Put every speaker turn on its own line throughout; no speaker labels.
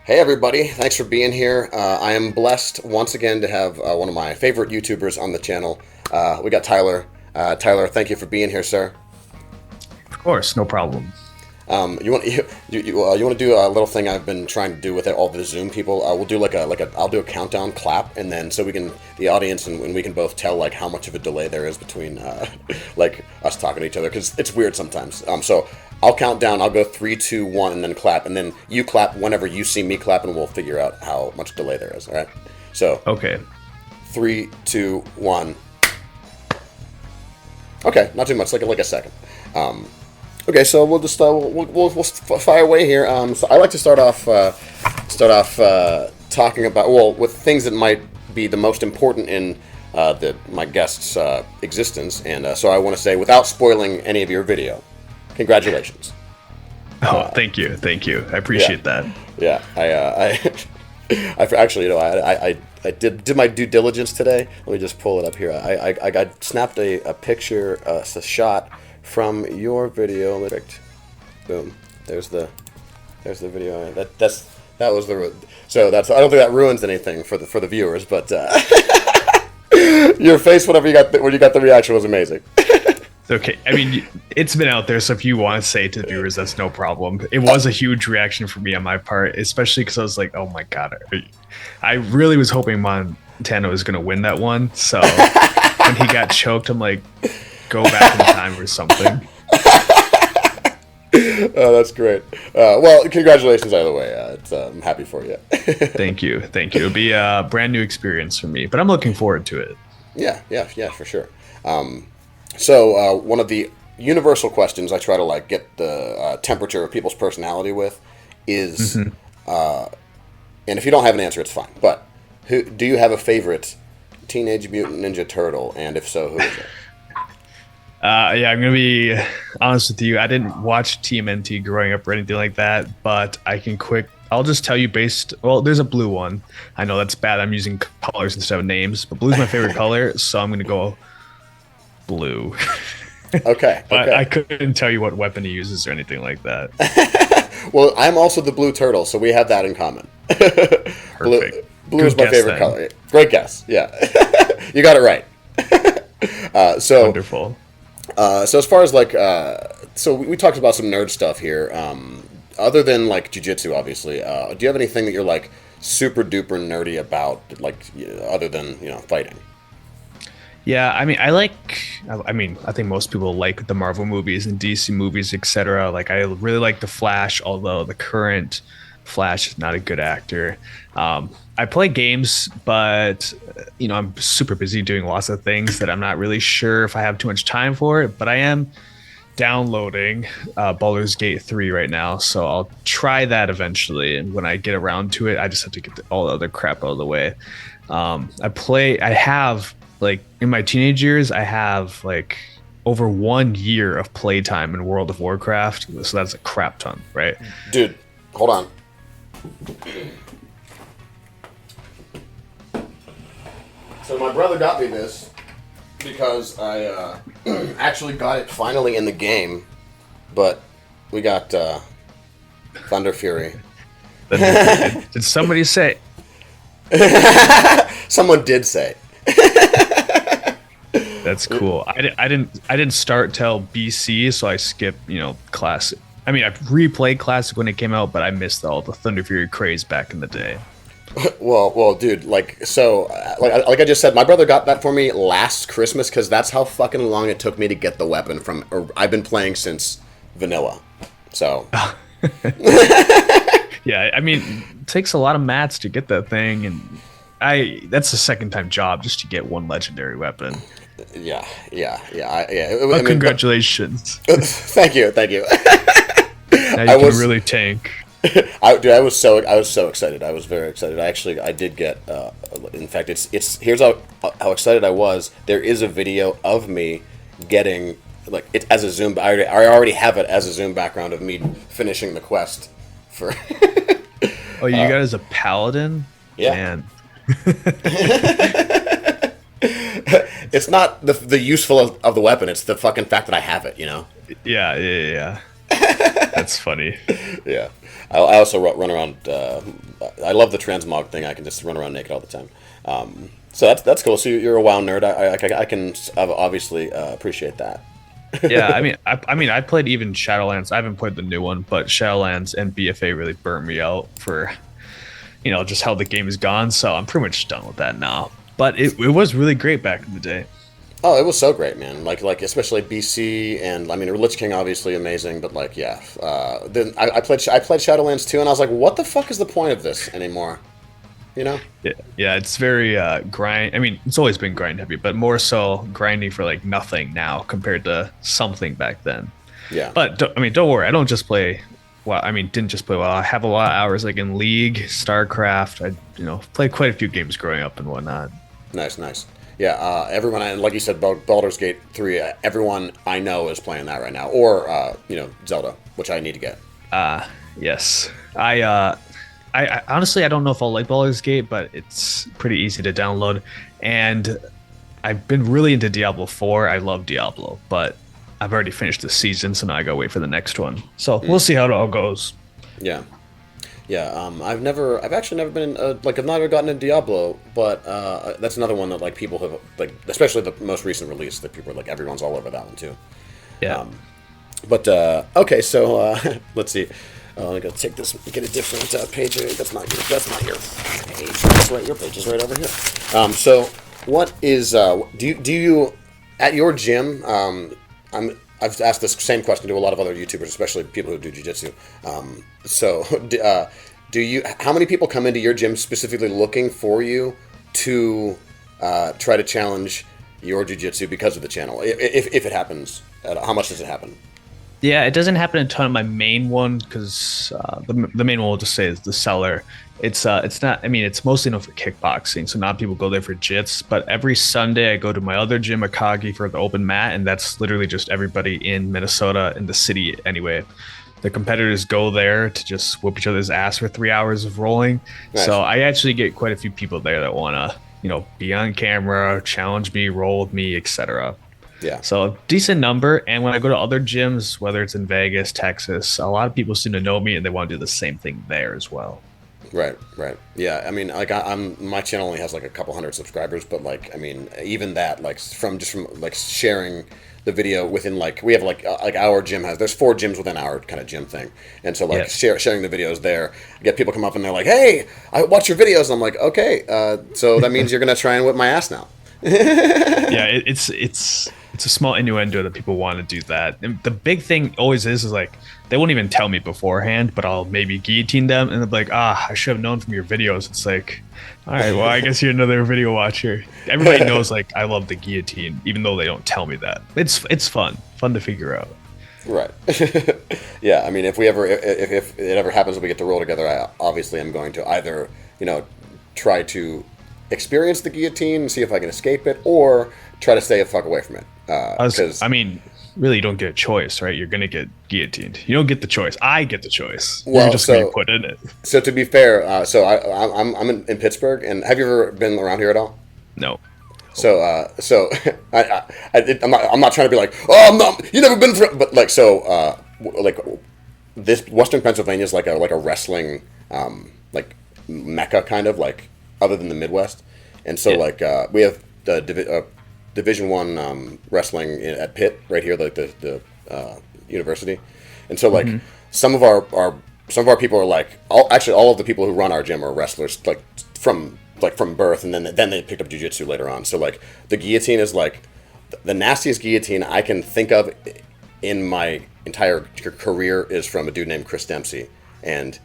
Hey everybody, thanks for being here. I am blessed once again to have one of my favorite YouTubers on the channel. We got Tyler. Tyler, thank you for being here, sir.
Of course, no problem.
You want to do a little thing I've been trying to do with all the Zoom people? We'll do I'll do a countdown clap, and then so we can the audience and we can both tell like how much of a delay there is between like us talking to each other because it's weird sometimes. So I'll count down. I'll go 3, 2, 1, and then clap, and then you clap whenever you see me clap, and we'll figure out how much delay there is. All right. So
Okay.
3, 2, 1. Okay, not too much, like a second. Okay, so we'll just we'll fire away here. So I like to start off talking about with things that might be the most important in my guest's existence, and so I want to say without spoiling any of your video, congratulations.
Oh, thank you. I appreciate that.
Yeah, I actually, I did my due diligence today. Let me just pull it up here. I snapped a picture, a shot from your video. Boom. There's the video. That was the. So that's. I don't think that ruins anything for the viewers, but your face when you got the reaction was amazing.
Okay, I mean, it's been out there, so if you want to say it to the viewers, that's no problem. It was a huge reaction for me on my part, especially because I was like, oh my god. I really was hoping Montana was going to win that one, so when he got choked, I'm like, go back in time or something.
Oh, that's great. Well, congratulations either way. I'm happy for you.
Thank you. It'll be a brand new experience for me, but I'm looking forward to it.
Yeah, for sure. So one of the universal questions I try to get the temperature of people's personality with is, and if you don't have an answer, it's fine. But do you have a favorite Teenage Mutant Ninja Turtle, and if so, who is it?
Yeah, I'm gonna be honest with you. I didn't watch TMNT growing up or anything like that, but I'll just tell you there's a blue one. I know that's bad. I'm using colors instead of names, but blue's my favorite color, so I'm gonna go blue.
Okay.
But I couldn't tell you what weapon he uses or anything like that.
Well, I'm also the blue turtle, so we have that in common.
Perfect.
Blue is my favorite color. Great guess. Yeah, you got it right. So
wonderful.
So as far as so we talked about some nerd stuff here. Other than Jiujitsu, obviously, do you have anything that you're super duper nerdy about, other than fighting?
Yeah, I think most people like the Marvel movies and DC movies, etc. I really like the Flash, although the current Flash is not a good actor. I play games, but I'm super busy doing lots of things that I'm not really sure if I have too much time for it. But I am downloading Baldur's Gate 3 right now, so I'll try that eventually. And when I get around to it, I just have to get all the other crap out of the way. In my teenage years, I have over 1 year of playtime in World of Warcraft, so that's a crap ton, right?
Dude, hold on. So my brother got me this because I actually got it finally in the game, but we got Thunder Fury.
Did somebody say?
Someone did say.
That's cool. I didn't start till BC, so I skipped classic. I mean, I replayed classic when it came out, but I missed all the Thunder Fury craze back in the day.
Well, dude, like I just said, my brother got that for me last Christmas because that's how fucking long it took me to get the weapon I've been playing since vanilla, so.
Yeah, I mean, it takes a lot of mats to get that thing, and that's a second time job just to get one legendary weapon.
Yeah.
Congratulations.
Thank you.
Now you can really tank.
I was so excited. I was very excited. I did get. In fact, here's how excited I was. There is a video of me getting it as a Zoom. I already have it as a Zoom background of me finishing the quest for.
Oh, you got it as a paladin?
Yeah.
Man.
It's not the useful of the weapon. It's the fucking fact that I have it.
Yeah. That's funny.
Yeah. I also run around I love the transmog thing. I can just run around naked all the time. So that's cool. So you're a WoW nerd. I can obviously appreciate that.
Yeah, I mean, I played even Shadowlands. I haven't played the new one, but Shadowlands and BFA really burnt me out for, just how the game is gone. So I'm pretty much done with that now. But it was really great back in the day.
Oh, it was so great, man. Like especially BC, and I mean, Lich King obviously amazing, but like yeah. Then I played Shadowlands 2, and I was like, what the fuck is the point of this anymore?
Yeah, it's very grind. I mean, it's always been grind heavy, but more so grinding for like nothing now compared to something back then.
Yeah.
But don't worry. I don't just play. Well, I mean, didn't just play well. I have a lot of hours like in League, StarCraft. I played quite a few games growing up and whatnot.
Nice. Yeah, everyone, like you said, Baldur's Gate 3, everyone I know is playing that right now. Or, Zelda, which I need to get.
Yes. I honestly, I don't know if I'll like Baldur's Gate, but it's pretty easy to download. And I've been really into Diablo 4. I love Diablo, but I've already finished the season, so now I gotta wait for the next one. So we'll see how it all goes.
Yeah. I've actually never been I've never gotten into Diablo, but that's another one that like people have like, especially the most recent release that people are like everyone's all over that one too.
Yeah.
Okay, so let's see. I'm gonna take this, get a different page. That's not your page. That's right, your page is right over here. So what is do you at your gym? I've asked this same question to a lot of other YouTubers, especially people who do jiu-jitsu. How many people come into your gym specifically looking for you to try to challenge your jiu-jitsu because of the channel? If it happens, how much does it happen?
Yeah, it doesn't happen a ton on my main one because the main one we'll just say is the seller. It's not. I mean, it's mostly known for kickboxing, so not people go there for jits. But every Sunday, I go to my other gym, Akagi, for the open mat, and that's literally just everybody in Minnesota, in the city anyway. The competitors go there to just whoop each other's ass for 3 hours of rolling. Nice. So I actually get quite a few people there that want to, be on camera, challenge me, roll with me, etc.
Yeah.
So a decent number. And when I go to other gyms, whether it's in Vegas, Texas, a lot of people seem to know me and they want to do the same thing there as well.
Right. Yeah, I mean, like my channel only has like a couple hundred subscribers, but like, I mean, even that, like from like sharing the video within like, we have like our gym there's 4 gyms within our kind of gym thing. And so like sharing the videos there, I get people come up and they're like, hey, I watch your videos. And I'm like, okay, so that means you're going to try and whip my ass now.
Yeah, it's a small innuendo that people want to do that. And the big thing always is like they won't even tell me beforehand, but I'll maybe guillotine them and they're like, I should have known from your videos. It's like, all right, well, I guess you're another video watcher. Everybody knows like I love the guillotine, even though they don't tell me that. It's fun to figure out.
Right. Yeah, I mean, if it ever happens that we get to roll together, I obviously am going to either try to experience the guillotine and see if I can escape it, or try to stay the fuck away from it.
I mean, really, you don't get a choice, right? You're gonna get guillotined. You don't get the choice. I get the choice.
Well,
you're just gonna be put in it.
So to be fair, I'm in Pittsburgh, and have you ever been around here at all?
No.
So I'm not trying to be like, oh, you never been through, but like this Western Pennsylvania is like a wrestling like mecca kind of like, other than the Midwest, and so we have the Division I wrestling at Pitt right here, like the university, and so like some of our people are like all of the people who run our gym are wrestlers like from birth, and then they picked up jiu-jitsu later on. So like the guillotine is like the nastiest guillotine I can think of in my entire career is from a dude named Chris Dempsey, and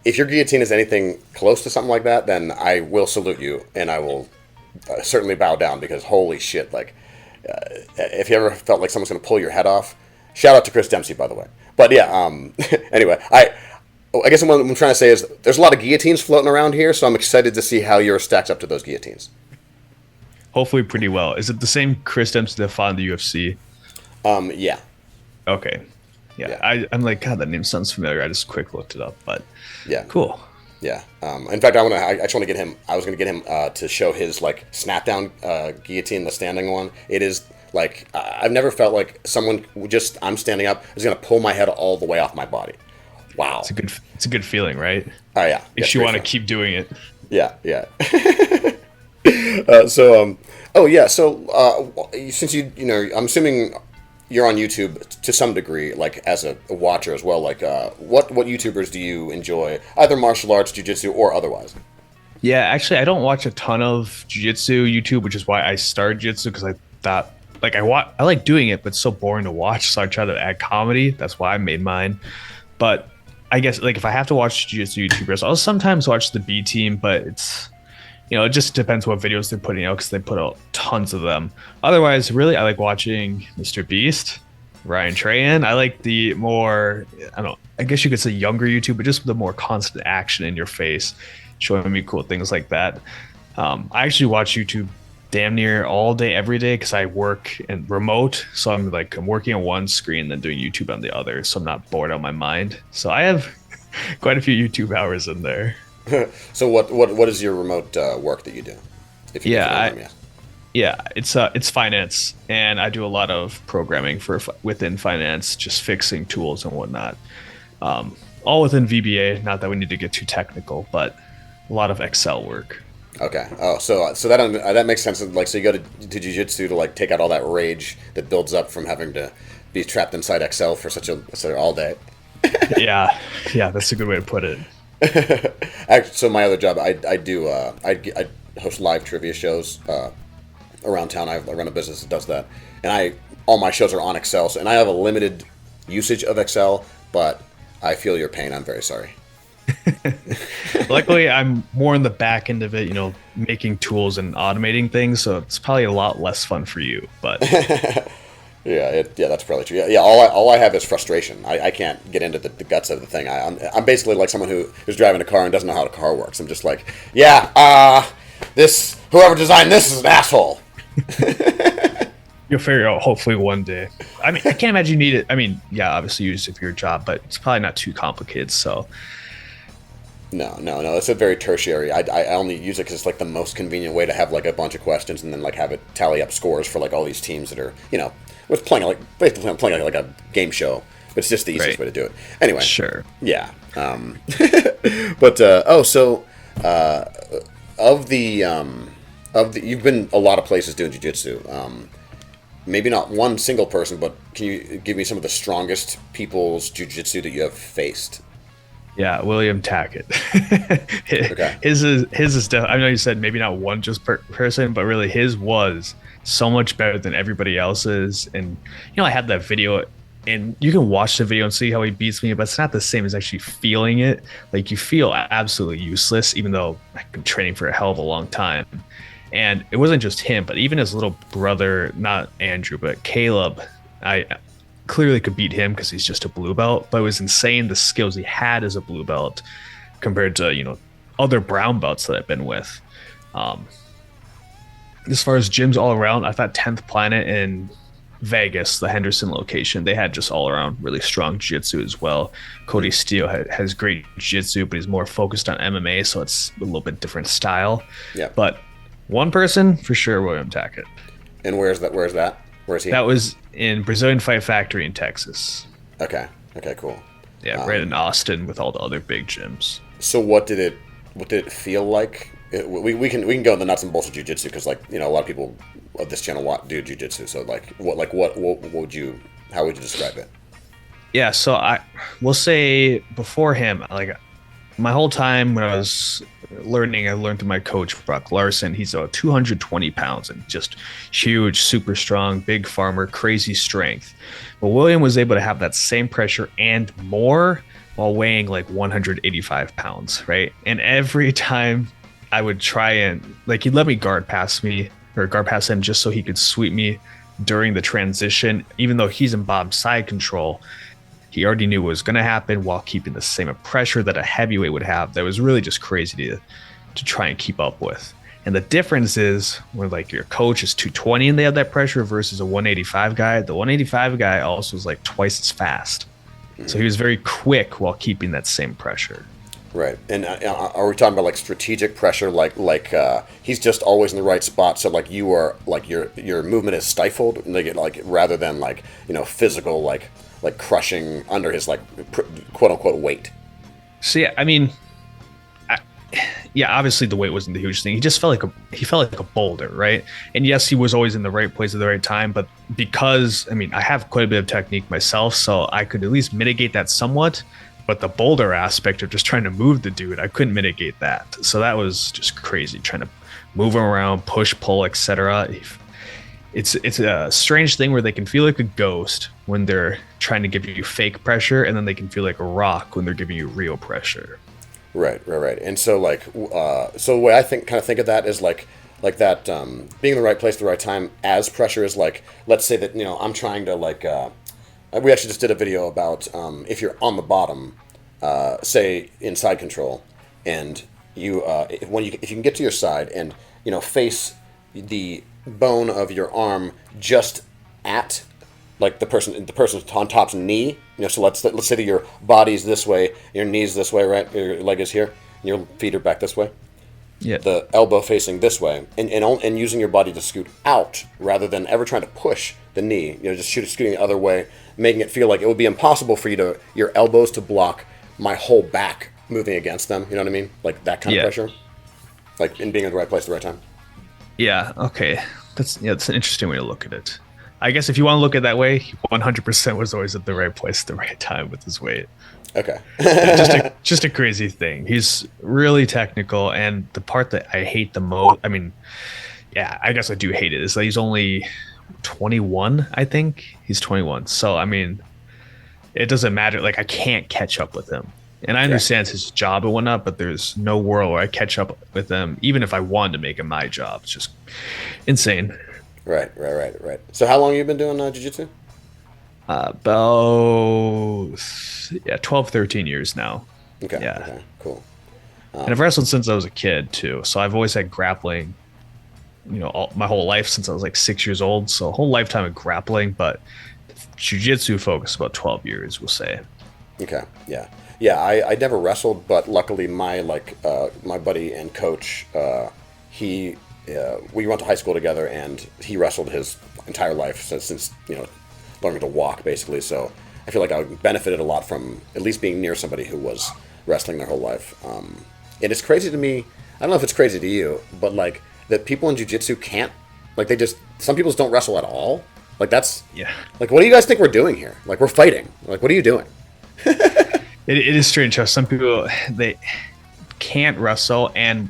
if your guillotine is anything close to something like that, then I will salute you, and I will certainly bow down, because holy shit, like, if you ever felt like someone's going to pull your head off, shout out to Chris Dempsey, by the way. But yeah, anyway, I guess what I'm trying to say is there's a lot of guillotines floating around here, so I'm excited to see how yours stacks up to those guillotines.
Hopefully pretty well. Is it the same Chris Dempsey that fought in the UFC?
Yeah.
Okay. Yeah. I'm like, God, that name sounds familiar. I just quick looked it up, but
yeah,
cool.
Yeah. In fact, I just want to get him. I was going to get him to show his like snap down guillotine, the standing one. It is like I've never felt like someone I'm standing up is going to pull my head all the way off my body. Wow.
It's a good feeling, right?
Oh yeah.
If you want to keep doing it.
Yeah, yeah. Oh yeah. So since I'm assuming you're on YouTube to some degree, like as a watcher as well. Like, what YouTubers do you enjoy, either martial arts, jiu-jitsu, or otherwise?
Yeah, actually, I don't watch a ton of jiu-jitsu YouTube, which is why I started jiu-jitsu because I thought like I like doing it, but it's so boring to watch. So I try to add comedy. That's why I made mine. But I guess like if I have to watch jiu-jitsu YouTubers, I'll sometimes watch the B team, but it's it just depends what videos they're putting out because they put out tons of them. Otherwise, really, I like watching Mr. Beast, Ryan Trahan. I like the more, I don't know, I guess you could say younger YouTube, but just the more constant action in your face, showing me cool things like that. I actually watch YouTube damn near all day, every day, because I work and remote. So I'm working on one screen, then doing YouTube on the other. So I'm not bored out of my mind. So I have quite a few YouTube hours in there.
So what is your remote work that you do? If you
It's finance, and I do a lot of programming within finance, just fixing tools and whatnot. All within VBA. Not that we need to get too technical, but a lot of Excel work.
Okay. Oh, so that makes sense. Like, so you go to jiu-jitsu to like take out all that rage that builds up from having to be trapped inside Excel for such all day.
yeah, that's a good way to put it.
Actually, so my other job, I host live trivia shows around town. I run a business that does that, and all my shows are on Excel. And I have a limited usage of Excel, but I feel your pain. I'm very sorry.
Luckily, I'm more in the back end of it, making tools and automating things. So it's probably a lot less fun for you, but.
Yeah, that's probably true. Yeah. All I have is frustration. I can't get into the guts of the thing. I'm basically like someone who's driving a car and doesn't know how a car works. I'm just like, whoever designed this is an asshole.
You'll figure out hopefully one day. I mean, I can't imagine you need it. I mean, yeah, obviously use it for your job, but it's probably not too complicated. So.
No. It's a very tertiary. I only use it because it's like the most convenient way to have like a bunch of questions and then like have it tally up scores for like all these teams that are with playing like a game show. But it's just the easiest way to do it. Anyway.
Sure.
Yeah. But you've been a lot of places doing jiu-jitsu. Maybe not one single person, but can you give me some of the strongest people's jiu-jitsu that you have faced?
Yeah, William Tackett.
Okay.
His is I know you said maybe not one just person, but really his was so much better than everybody else's. And I had that video, and you can watch the video and see how he beats me, but it's not the same as actually feeling it. Like, you feel absolutely useless, even though I've been training for a hell of a long time. And it wasn't just him, but even his little brother, not Andrew, but Caleb, I clearly could beat him because he's just a blue belt, but it was insane the skills he had as a blue belt compared to other brown belts that I've been with. As far as gyms all around, I thought 10th Planet in Vegas, the Henderson location, they had just all around really strong jiu-jitsu as well. Cody Steele has great jiu-jitsu, but he's more focused on MMA, so it's a little bit different style.
Yeah.
But one person for sure, William Tackett.
And where's that? Where's he?
That was in Brazilian Fight Factory in Texas.
Okay, cool.
Yeah, right in Austin with all the other big gyms.
So what did it feel like? We can go in the nuts and bolts of jiu-jitsu because a lot of people of this channel do jiu-jitsu. So how would you describe it?
Yeah, so I will say before him, my whole time when I was learning, I learned through my coach, Brock Larson. He's 220 pounds and just huge, super strong, big farmer, crazy strength. But William was able to have that same pressure and more while weighing 185 pounds, right? And every time I would try and he'd let me guard pass him just so he could sweep me during the transition, even though he's in Bob's side control. He already knew what was going to happen while keeping the same pressure that a heavyweight would have. That was really just crazy to try and keep up with. And the difference is when your coach is 220 and they have that pressure versus a 185 guy. The 185 guy also was twice as fast. So he was very quick while keeping that same pressure.
Right. And are we talking about strategic pressure, he's just always in the right spot, so your movement is stifled, rather than physical like crushing under his like quote unquote weight.
So yeah, I mean, yeah, obviously the weight wasn't the huge thing. He just felt like a boulder, right? And yes, he was always in the right place at the right time, but because I mean, I have quite a bit of technique myself, so I could at least mitigate that somewhat. But the boulder aspect of just trying to move the dude, I couldn't mitigate that. So that was just crazy, trying to move him around, push, pull, etc. It's a strange thing where they can feel like a ghost when they're trying to give you fake pressure, and then they can feel like a rock when they're giving you real pressure. Right.
And so like, so the way I think of that is like that, being in the right place at the right time as pressure is like, let's say that, I'm trying to like, we actually just did a video about, if you're on the bottom, say in side control, and you, if you can get to your side and, face the bone of your arm just at like the person's on top's knee, so let's say that your body's this way, your knee's this way, right? Your leg is here, and your feet are back this way.
Yeah.
The elbow facing this way, and using your body to scoot out rather than ever trying to push the knee. Just scooting the other way, making it feel like it would be impossible for your elbows to block my whole back moving against them. You know what I mean? Like that kind of pressure, like in being in the right place at the right time.
Yeah. Okay. That's an interesting way to look at it. I guess if you want to look at it that way, 100% was always at the right place at the right time with his weight.
Okay.
just a crazy thing. He's really technical, and the part that I hate the most, I mean, yeah, I guess I do hate it, is that he's only 21, I think. He's 21. So, I mean, it doesn't matter. Like, I can't catch up with him. And I understand it's his job and whatnot, but there's no world where I catch up with him, even if I wanted to make it my job. It's just insane.
Right. So how long have you been doing jiu-jitsu?
About 12, 13 years now.
Okay.
Yeah.
Okay. Cool.
And I've wrestled since I was a kid too. So I've always had grappling, my whole life since I was like 6 years old. So a whole lifetime of grappling, but jiu-jitsu focused about 12 years, we'll say.
Okay. Yeah. Yeah. I never wrestled, but luckily my buddy and coach, we went to high school together, and he wrestled his entire life since learning to walk, basically. So I feel like I benefited a lot from at least being near somebody who was wrestling their whole life. And it's crazy to me. I don't know if it's crazy to you, but like that people in jiu-jitsu can't, like some people just don't wrestle at all. Like that's, like, what do you guys think we're doing here? Like, we're fighting. Like, what are you doing?
It is strange how some people, they can't wrestle, and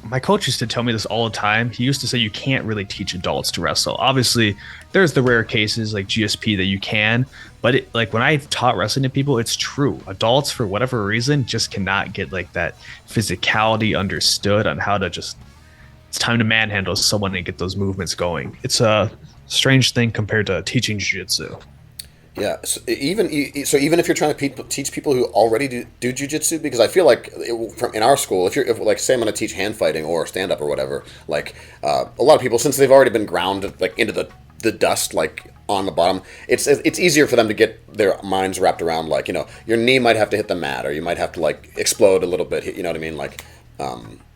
my coach used to tell me this all the time. He used to say you can't really teach adults to wrestle. Obviously, there's the rare cases like GSP that you can, but like when I taught wrestling to people, it's true. Adults, for whatever reason, just cannot get like that physicality understood on how to just, it's time to manhandle someone and get those movements going. It's a strange thing compared to teaching jiu-jitsu.
Yeah, so even if you're trying to teach people who already do jiu-jitsu, because I feel like in our school, if like say I'm going to teach hand fighting or stand up or whatever, like a lot of people, since they've already been ground like into the dust, like on the bottom, it's easier for them to get their minds wrapped around, like, your knee might have to hit the mat, or you might have to like explode a little bit, you know what I mean? Like,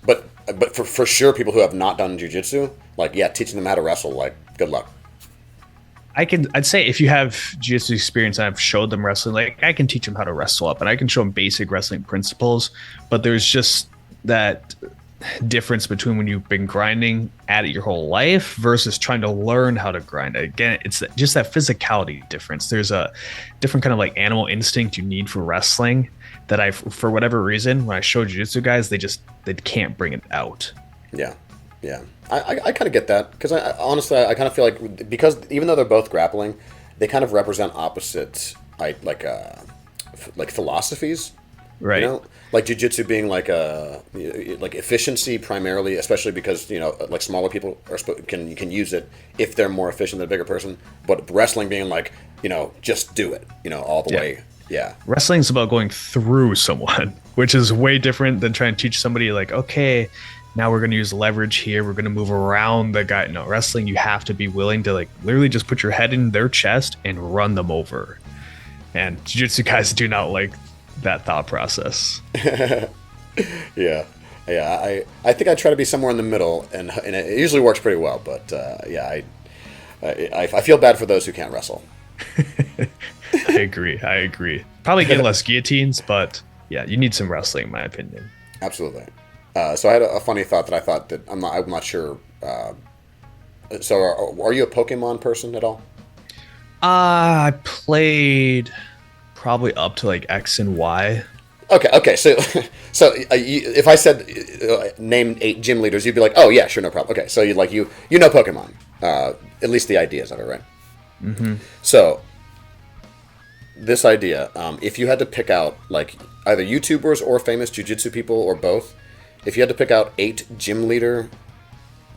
but for sure, people who have not done jiu-jitsu, like, teaching them how to wrestle, like, good luck.
I'd say if you have jiu-jitsu experience and I've showed them wrestling, like I can teach them how to wrestle up, and I can show them basic wrestling principles, but there's just that difference between when you've been grinding at it your whole life versus trying to learn how to grind. Again, it's just that physicality difference. There's a different kind of like animal instinct you need for wrestling that for whatever reason, when I show jiu-jitsu guys, they can't bring it out.
Yeah. I kind of get that, because honestly, I kind of feel like, because even though they're both grappling, they kind of represent opposite, like philosophies,
right?
Like jiu-jitsu being like efficiency primarily, especially because like smaller people can use it if they're more efficient than a bigger person. But wrestling being like just do it, all the way. Yeah.
Wrestling's about going through someone, which is way different than trying to teach somebody like, okay, now we're going to use leverage here, we're going to move around the guy. No, wrestling, you have to be willing to like literally just put your head in their chest and run them over. And jiu-jitsu guys do not like that thought process.
Yeah. I think I try to be somewhere in the middle, and it usually works pretty well. But I feel bad for those who can't wrestle.
agree. Probably get less guillotines, but yeah, you need some wrestling, in my opinion.
Absolutely. So I had a funny thought that I thought that I'm not sure. So are you a Pokemon person at all?
I played probably up to like X and Y.
Okay. So if I said name 8 gym leaders, you'd be like, oh yeah, sure, no problem. Okay, so you know Pokemon, at least the ideas of it, right?
Mm-hmm.
So this idea, if you had to pick out like either YouTubers or famous jiu-jitsu people or both, if you had to pick out 8 gym leader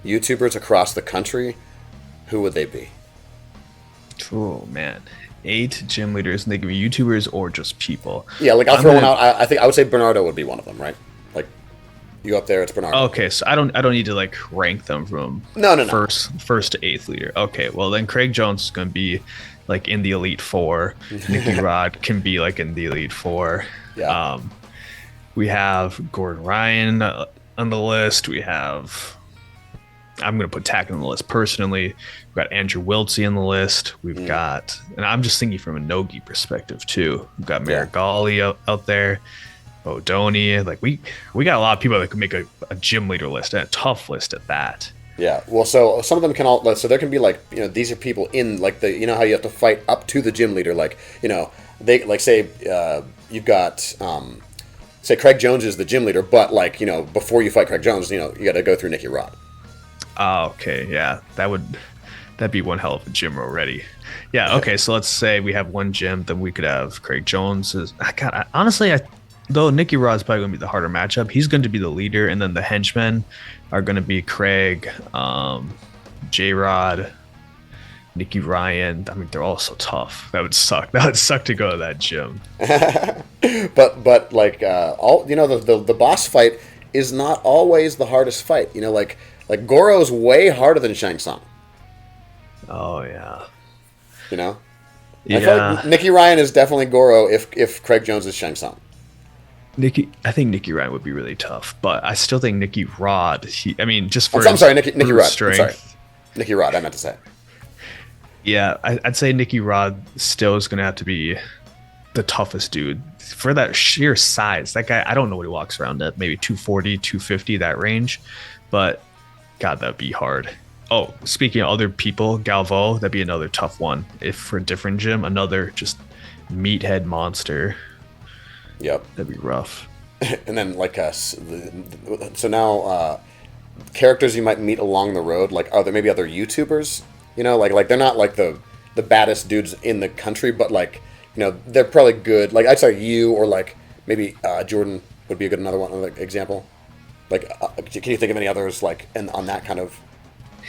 YouTubers across the country, who would they be?
Oh man, 8 gym leaders, and they could be YouTubers or just people.
Yeah, like I'll throw one out. I think I would say Bernardo would be one of them, right? Like you go up there, it's Bernardo.
Okay, so I don't need to like rank them from
no.
first to 8th leader. Okay, well then Craig Jones is gonna be like in the Elite 4. Nicky Rod can be like in the Elite 4.
Yeah.
We have Gordon Ryan on the list. I'm going to put Tack on the list personally. We've got Andrew Wiltsey on the list. We've got, and I'm just thinking from a no-gi perspective too. We've got Marigali out there, Bodoni. Like we got a lot of people that could make a gym leader list, and a tough list at that.
Yeah. Well, so some of them can all. So there can be like, these are people in like the, how you have to fight up to the gym leader. Like, they like say you've got say Craig Jones is the gym leader, but like before you fight Craig Jones, you got to go through Nicky Rod.
Oh, okay, yeah, that'd be one hell of a gym already. Yeah, okay, so let's say we have one gym, then we could have Craig Jones. Honestly, though Nicky Rod's probably going to be the harder matchup. He's going to be the leader, and then the henchmen are going to be Craig, J-Rod, Nicky Ryan. I mean, they're all so tough. That would suck. That would suck to go to that gym.
but like all the boss fight is not always the hardest fight. Like Goro's way harder than Shang Tsung.
Oh yeah.
I feel like Nicky Ryan is definitely Goro if Craig Jones is Shang Tsung.
I think Nicky Ryan would be really tough, but I still think Nicky Rod. Just for
I'm sorry, Nicky Rod.
Strength.
I'm sorry, Nicky Rod. I meant to say.
Yeah, I'd say Nicky Rod still is going to have to be the toughest dude for that sheer size. That guy, I don't know what he walks around at, maybe 240, 250, that range, but God, that'd be hard. Oh, speaking of other people, Galvo, that'd be another tough one. If for a different gym, another just meathead monster.
Yep.
That'd be rough.
And then like so now characters you might meet along the road, like are there maybe other YouTubers? Like they're not like the baddest dudes in the country, but like they're probably good. Like I'd say you or like maybe Jordan would be another example. Like, can you think of any others like on that kind of?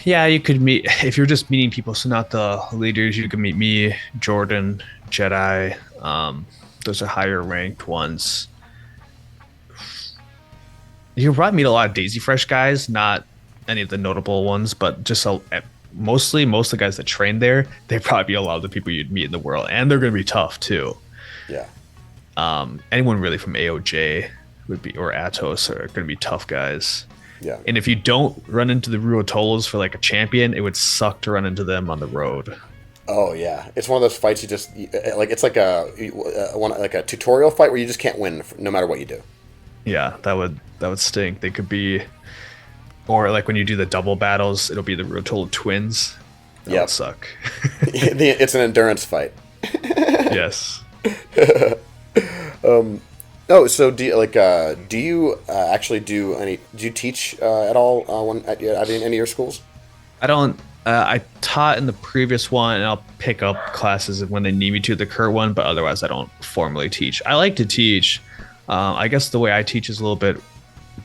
Yeah, you could meet if you're just meeting people. So not the leaders. You could meet me, Jordan, Jedi. Those are higher ranked ones. You'll probably meet a lot of Daisy Fresh guys, not any of the notable ones, but just most of the guys that train there. They'd probably be a lot of the people you'd meet in the world, and they're going to be tough too.
Yeah.
Anyone really from AOJ would be, or Atos, are going to be tough guys.
Yeah.
And if you don't run into the Ruotolos for like a champion, it would suck to run into them on the road.
Oh yeah, it's one of those fights you just like. It's like a tutorial fight where you just can't win no matter what you do.
Yeah, that would stink. They could be, or like when you do the double battles, it'll be the Ruotolo twins. That would suck.
It's an endurance fight.
Yes.
Oh, so do you actually do you teach at all at any of your schools?
I don't. I taught in the previous one, and I'll pick up classes when they need me to the current one, but otherwise I don't formally teach. I like to teach. I guess the way I teach is a little bit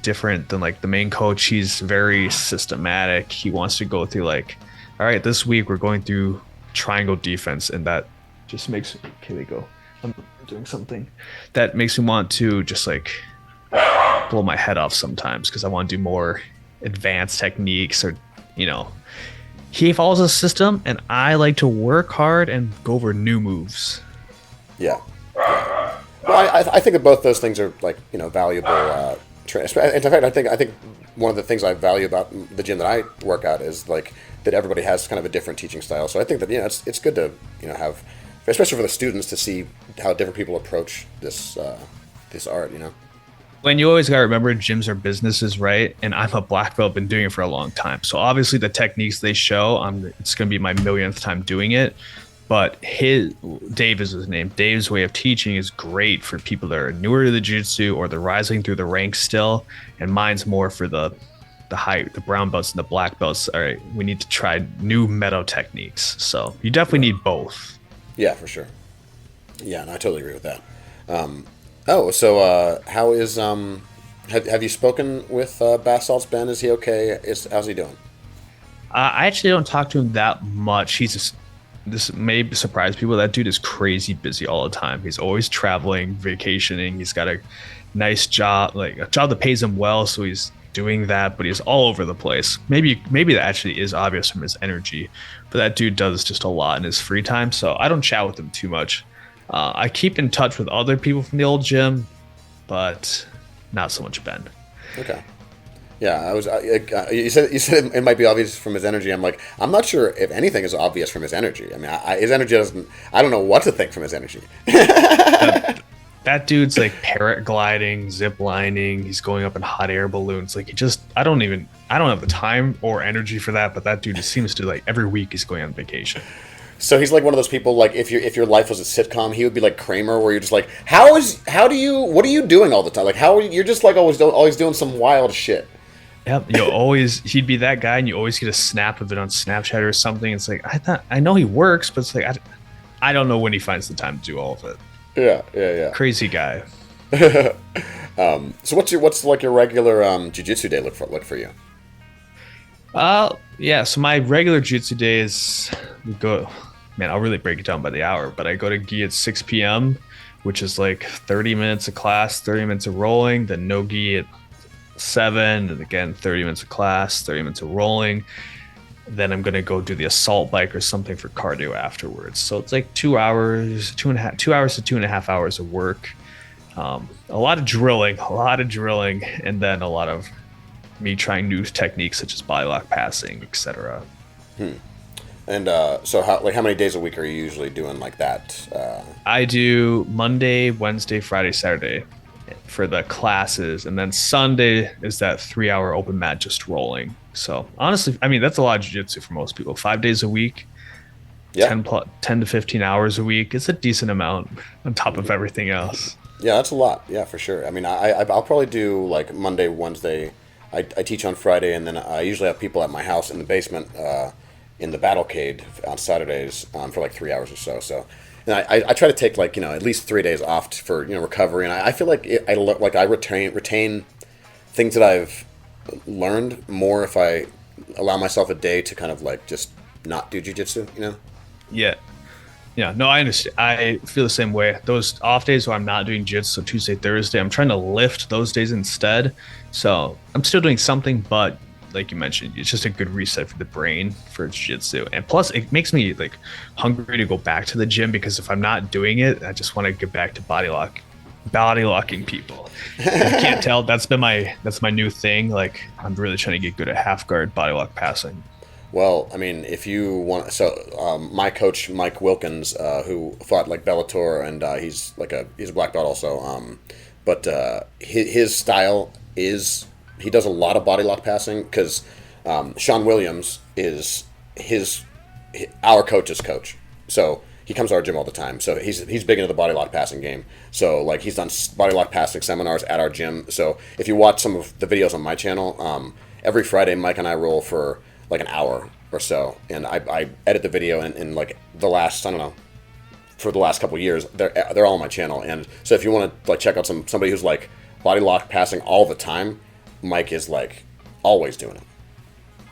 different than like the main coach. He's very systematic. He wants to go through like, all right, this week we're going through triangle defense, and that just makes, okay, they go. I'm doing something that makes me want to just like blow my head off sometimes because I want to do more advanced techniques, or he follows a system, and I like to work hard and go over new moves.
Yeah. Well, I think that both those things are like valuable. In fact, I think one of the things I value about the gym that I work at is like that everybody has kind of a different teaching style. So I think that it's good to have especially for the students to see how different people approach this this art.
When you always got to remember, gyms are businesses, right? And I'm a black belt, been doing it for a long time. So obviously the techniques they show, it's going to be my millionth time doing it. But Dave is his name. Dave's way of teaching is great for people that are newer to the jiu-jitsu or they're rising through the ranks still. And mine's more for the brown belts and the black belts. All right, we need to try new meta techniques. So you definitely need both.
Yeah, for sure. Yeah, and I totally agree with that. So how is have you spoken with Bath Salts Ben? Is he okay? How's he doing?
I actually don't talk to him that much. This may surprise people. That dude is crazy busy all the time. He's always traveling, vacationing. He's got a nice job, like a job that pays him well, so he's doing that, but he's all over the place. Maybe that actually is obvious from his energy, but that dude does just a lot in his free time, so I don't chat with him too much. I keep in touch with other people from the old gym, but not so much Ben.
Okay. Yeah, you said it might be obvious from his energy. I'm not sure if anything is obvious from his energy. I mean, his energy doesn't. I don't know what to think from his energy.
That dude's like paragliding, zip lining. He's going up in hot air balloons. Like I don't have the time or energy for that. But that dude just seems to, like, every week he's going on vacation. So
he's like one of those people, like, if your life was a sitcom, he would be like Kramer, where you're just like, what are you doing all the time? Like, you're just like always doing some wild shit.
Yep, he'd be that guy, and you always get a snap of it on Snapchat or something. It's like, I know he works, but it's like I don't know when he finds the time to do all of it.
Yeah.
Crazy guy.
So what's like your regular jiu-jitsu day look for you?
Yeah. So my regular jiu-jitsu day is I'll really break it down by the hour, but I go to gi at 6 p.m., which is like 30 minutes of class, 30 minutes of rolling, then no gi at 7, and again 30 minutes of class, 30 minutes of rolling. Then I'm gonna go do the assault bike or something for cardio afterwards. So it's like 2 hours to 2.5 hours of work. A lot of drilling, and then a lot of me trying new techniques such as body lock passing, etc.
And so how many days a week are you usually doing like that?
I do Monday, Wednesday, Friday, Saturday for the classes, and then Sunday is that 3-hour open mat just rolling. So honestly, I mean, that's a lot of jiu-jitsu for most people. 5 days a week,
yeah.
10 to 15 hours a week. It's a decent amount on top of everything else.
Yeah, that's a lot. Yeah, for sure. I mean, I'll probably do like Monday, Wednesday. I teach on Friday, and then I usually have people at my house in the basement in the Battlecade on Saturdays for like 3 hours or so. So, and I try to take like at least 3 days off for recovery, and I feel like I retain things that I've learned more if I allow myself a day to kind of like just not do jiu-jitsu.
Yeah, no, I understand. I feel the same way. Those off days where I'm not doing jiu-jitsu, so Tuesday, Thursday, I'm trying to lift those days instead. So I'm still doing something, but like you mentioned, it's just a good reset for the brain for jiu-jitsu. And plus, it makes me like hungry to go back to the gym, because if I'm not doing it, I just want to get back to body locking people. If you can't tell, that's my new thing. Like, I'm really trying to get good at half guard body lock passing.
Well, I mean, if you want, my coach Mike Wilkins, who fought like Bellator, and he's a black belt also. But his style is, he does a lot of body lock passing, because Sean Williams is our coach's coach. So he comes to our gym all the time. So he's big into the body lock passing game. So like he's done body lock passing seminars at our gym. So if you watch some of the videos on my channel, every Friday Mike and I roll for like an hour or so, and I edit the video in like the last, I don't know, for the last couple of years, they're all on my channel. And so if you want to like check out somebody who's like body lock passing all the time, Mike is like always doing it.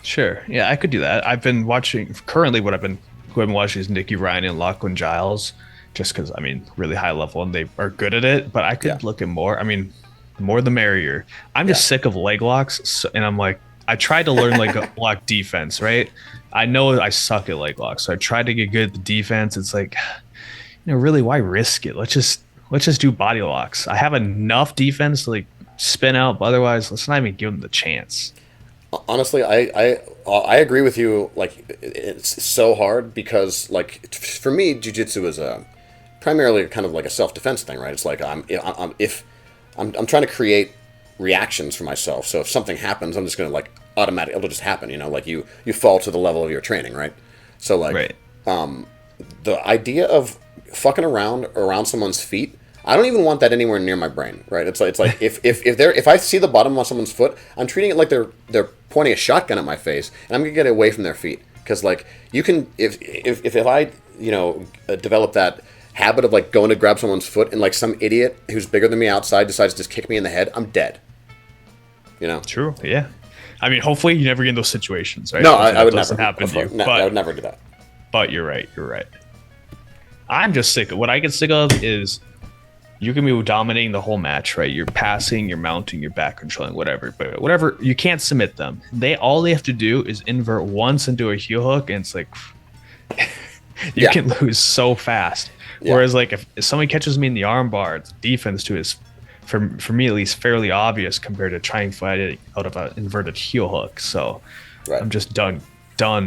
Sure, yeah, I could do that. I've been watching currently. What I've been watching is Nicky Ryan and Lachlan Giles, just because, I mean, really high level and they are good at it. But I could look at more. I mean, the more the merrier. I'm just sick of leg locks, and I'm like, I tried to learn like a block defense, right? I know I suck at leg locks, so I tried to get good at the defense. It's like, really, why risk it? Let's just do body locks. I have enough defense to like spin out, but otherwise, let's not even give them the chance.
Honestly, I agree with you. Like, it's so hard because, like, for me, jujitsu is a primarily kind of like a self defense thing, right? It's like I'm trying to create reactions for myself. So if something happens, I'm just gonna like automatically it'll just happen. You know, like you fall to the level of your training, right? So like,
Right.
The idea of fucking around someone's feet, I don't even want that anywhere near my brain, right? It's like if I see the bottom of someone's foot, I'm treating it like they're pointing a shotgun at my face, and I'm gonna get away from their feet because like you can if I develop that habit of like going to grab someone's foot and like some idiot who's bigger than me outside decides to just kick me in the head, I'm dead. You know?
True. Yeah. I mean, hopefully you never get in those situations, right?
No,
Hopefully
I would
that doesn't
never
happen to you.
No, I would never do that.
But you're right. You're right. I'm just sick of what I get sick of is you can be dominating the whole match, right? You're passing, you're mounting, you're back controlling, whatever. But whatever, you can't submit them. All they have to do is invert once and do a heel hook, and it's like you can lose so fast. Yeah. Whereas like if somebody catches me in the armbar, the defense to is for me at least fairly obvious compared to trying to fight it out of an inverted heel hook. So I'm just done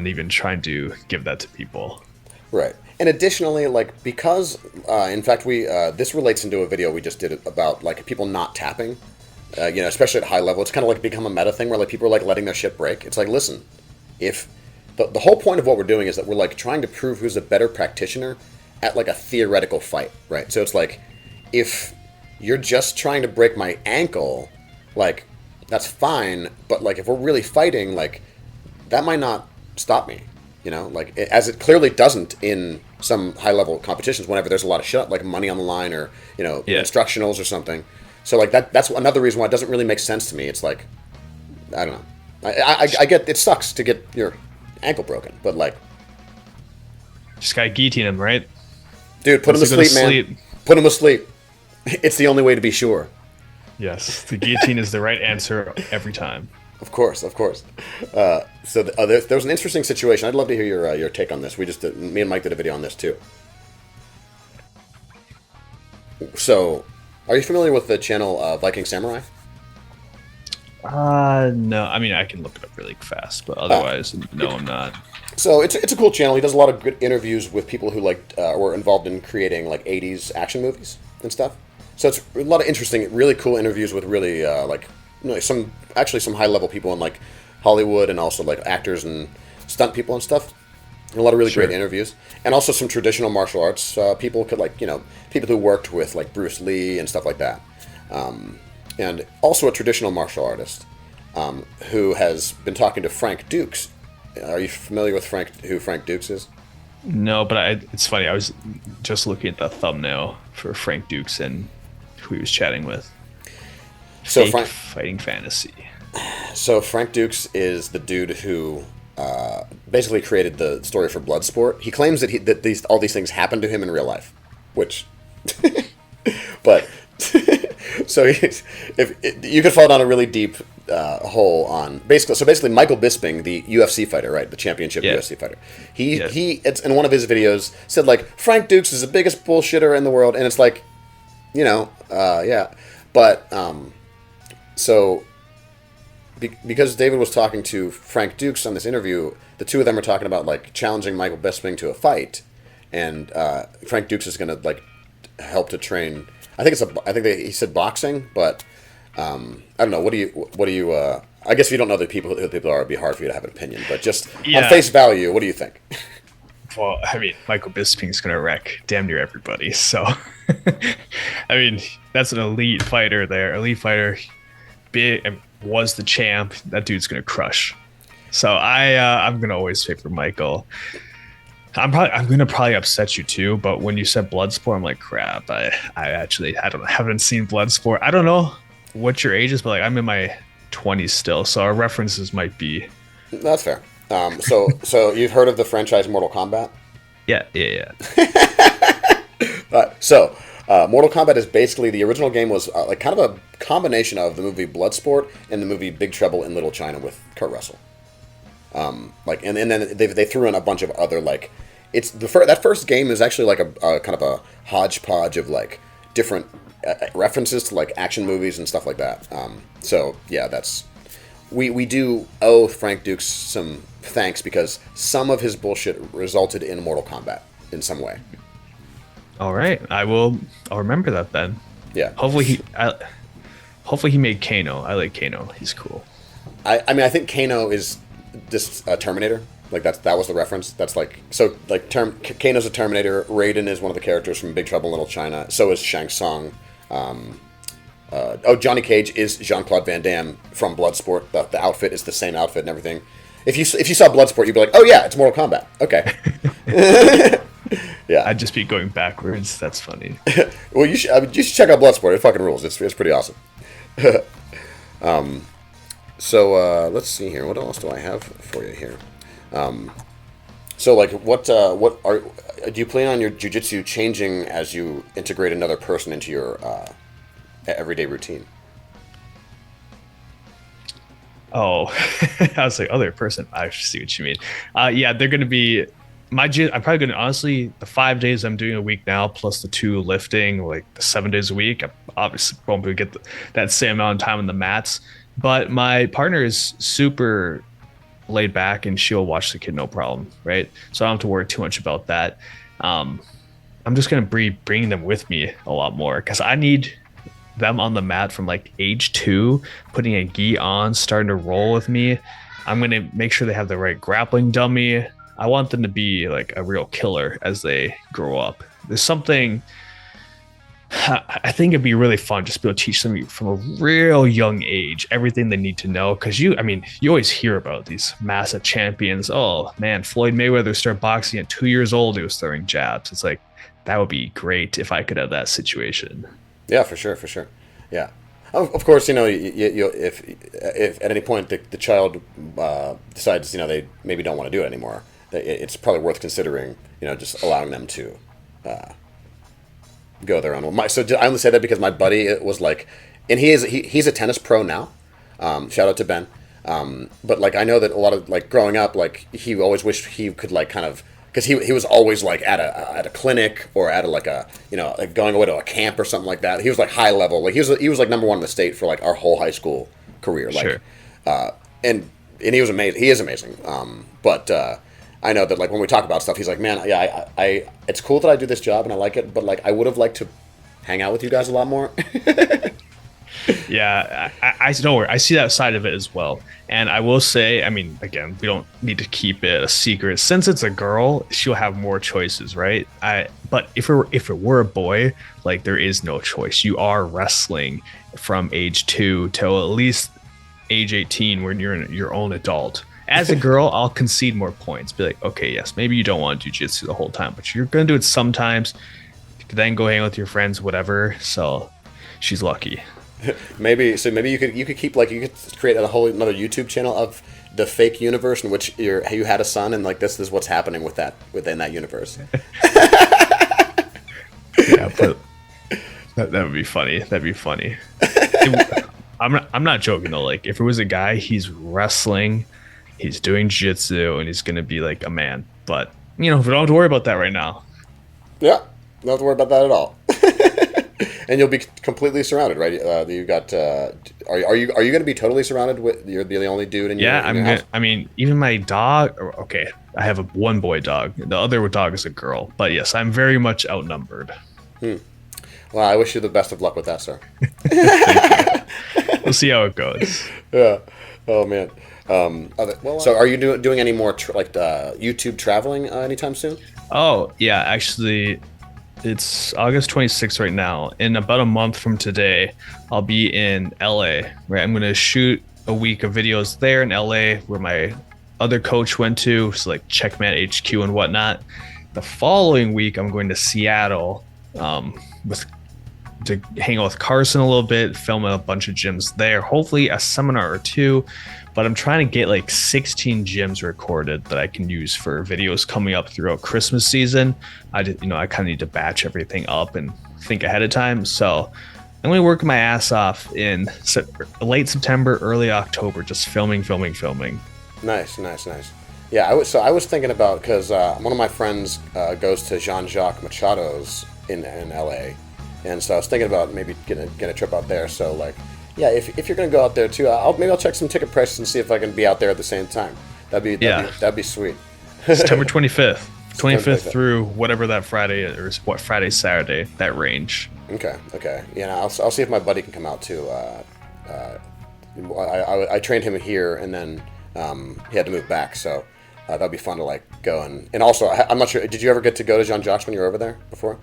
even trying to give that to people.
Right. And additionally, like, because, in fact, this relates into a video we just did about, like, people not tapping, especially at high level. It's kind of like become a meta thing where, like, people are, like, letting their shit break. It's like, listen, if the whole point of what we're doing is that we're, like, trying to prove who's a better practitioner at, like, a theoretical fight, right? So it's like, if you're just trying to break my ankle, like, that's fine, but, like, if we're really fighting, like, that might not stop me. You know, like, as it clearly doesn't in some high-level competitions whenever there's a lot of shit, like money on the line or, instructionals or something. So, like, that's another reason why it doesn't really make sense to me. It's like, I don't know. I get it sucks to get your ankle broken, but, like...
Just gotta guillotine him, right?
Dude, put him to sleep, man. Put him to sleep. It's the only way to be sure.
Yes, the guillotine is the right answer every time.
Of course. So there was an interesting situation. I'd love to hear your take on this. Me and Mike did a video on this too. So, are you familiar with the channel Viking Samurai?
No. I mean, I can look it up really fast, but otherwise, no, I'm not.
So it's a cool channel. He does a lot of good interviews with people who were involved in creating like 80s action movies and stuff. So it's a lot of interesting, really cool interviews with really some high level people in like Hollywood and also like actors and stunt people and stuff. And a lot of really great interviews, and also some traditional martial arts people people who worked with like Bruce Lee and stuff like that, and also a traditional martial artist who has been talking to Frank Dukes. Are you familiar with who Frank Dukes is?
No, but it's funny. I was just looking at the thumbnail for Frank Dukes and who he was chatting with. So Fighting Fantasy.
So Frank Dukes is the dude who basically created the story for Bloodsport. He claims that all these things happened to him in real life, which, but so if you could fall down a really deep hole on basically Michael Bisping, the UFC fighter, right, the championship UFC fighter. He it's in one of his videos said like Frank Dukes is the biggest bullshitter in the world, and it's like, but. So, because David was talking to Frank Dukes on this interview, the two of them are talking about like challenging Michael Bisping to a fight, and Frank Dukes is going to like help to train. I think he said boxing, but I don't know. What do you? I guess if you don't know who the people are, it'd be hard for you to have an opinion. But just on face value, what do you think?
Well, I mean, Michael Bisping's going to wreck damn near everybody. So, I mean, that's an elite fighter there. Elite fighter. Big, was the champ. That dude's gonna crush. So I'm gonna always favor Michael. I'm gonna probably upset you too, but when you said Bloodsport, I'm like, crap. I haven't seen Bloodsport. I don't know what your age is, but like I'm in my 20s still, so our references might be.
That's fair. So you've heard of the franchise Mortal Kombat?
Yeah.
Mortal Kombat is basically, the original game was like kind of a combination of the movie Bloodsport and the movie Big Trouble in Little China with Kurt Russell. And then they threw in a bunch of other like, it's that first game is actually like a kind of a hodgepodge of like different references to like action movies and stuff like that. So yeah, that's we do owe Frank Dukes some thanks because some of his bullshit resulted in Mortal Kombat in some way.
All right, I'll remember that then.
Yeah.
Hopefully he made Kano. I like Kano. He's cool.
I mean, I think Kano is just a Terminator. Like that was the reference. That's like so. Like Kano's a Terminator. Raiden is one of the characters from Big Trouble in Little China. So is Shang Tsung. Johnny Cage is Jean-Claude Van Damme from Bloodsport. The outfit is the same outfit and everything. If you saw Bloodsport, you'd be like, oh yeah, it's Mortal Kombat. Okay. Yeah.
I'd just be going backwards. That's funny.
Well, you should check out Bloodsport. It fucking rules. It's pretty awesome. So let's see here. What else do I have for you here? So like, what do you plan on your jiu-jitsu changing as you integrate another person into your everyday routine?
Oh, I was like, other person. I see what you mean. Yeah, they're going to be I'm probably going to, honestly, the 5 days I'm doing a week now, plus the 2 lifting, like the 7 days a week, I obviously won't be able to get that same amount of time on the mats. But my partner is super laid back and she'll watch the kid no problem, right? So I don't have to worry too much about that. I'm just going to be bringing them with me a lot more because I need them on the mat from like age 2, putting a gi on, starting to roll with me. I'm going to make sure they have the right grappling dummy. I want them to be like a real killer as they grow up. There's something I think it'd be really fun just to be able to teach them from a real young age everything they need to know. Because you always hear about these massive champions. Oh man, Floyd Mayweather started boxing at 2 years old. He was throwing jabs. It's like that would be great if I could have that situation.
Yeah, for sure. Yeah, of course. You if at any point the child decides they maybe don't want to do it anymore, it's probably worth considering. Just allowing them to go their own way. So I only say that because my buddy was like, and he's a tennis pro now. Shout out to Ben. But like I know that a lot of like growing up, like he always wished he could like kind of. Because he was always like at a clinic or at like going away to a camp or something like that. He was like high level, like he was like number 1 in the state for like our whole high school career. Like,
sure.
And he was amazing. He is amazing. But I know that like when we talk about stuff, he's like, man, yeah, I it's cool that I do this job and I like it, but like I would have liked to hang out with you guys a lot more.
Yeah, I don't worry. I see that side of it as well. And I will say, I mean, again, we don't need to keep it a secret. Since it's a girl, she'll have more choices, right? But if it were a boy, like there is no choice. You are wrestling from age 2 till at least age 18 when you're your own adult. As a girl, I'll concede more points. Be like, okay, yes, maybe you don't want to do jiu-jitsu the whole time, but you're going to do it sometimes. Then go hang out with your friends, whatever. So she's lucky.
Maybe you could keep like you could create a whole another YouTube channel of the fake universe in which you had a son and like this is what's happening within that universe.
Yeah, but that would be funny. That'd be funny. I'm not joking though. Like if it was a guy, he's wrestling, he's doing jiu-jitsu, and he's gonna be like a man. But we don't have to worry about that right now.
Yeah, don't have to worry about that at all. And you'll be completely surrounded, right? You got. Are you going to be totally surrounded with? You're the only dude in your.
Yeah, I mean, even my dog. Okay, I have a 1 boy dog. The other dog is a girl. But yes, I'm very much outnumbered.
Well, I wish you the best of luck with that, sir.
We'll see how it goes.
Yeah. Oh man. So, are you doing any more YouTube traveling anytime soon?
Oh yeah, actually. It's August 26th right now. In about a month from today, I'll be in LA, right? I'm going to shoot a week of videos there in LA where my other coach went to, so like Checkmat HQ and whatnot. The following week, I'm going to Seattle to hang out with Carson a little bit, film a bunch of gyms there, hopefully a seminar or 2. But I'm trying to get like 16 gyms recorded that I can use for videos coming up throughout Christmas season. I kind of need to batch everything up and think ahead of time. So I'm going to work my ass off in late September, early October, just filming.
Nice. Yeah, I was thinking about because one of my friends goes to Jean-Jacques Machado's in LA, and so I was thinking about maybe getting a trip out there. So like. Yeah, if you're gonna go out there too, I'll check some ticket prices and see if I can be out there at the same time. That'd be sweet.
September 25th. 25th through whatever that Friday is, or what Friday, Saturday, that range.
Okay. Yeah, I'll see if my buddy can come out too. I trained him here, and then he had to move back, so that'd be fun to like go and also I'm not sure. Did you ever get to go to Jean-Jacques when you were over there before?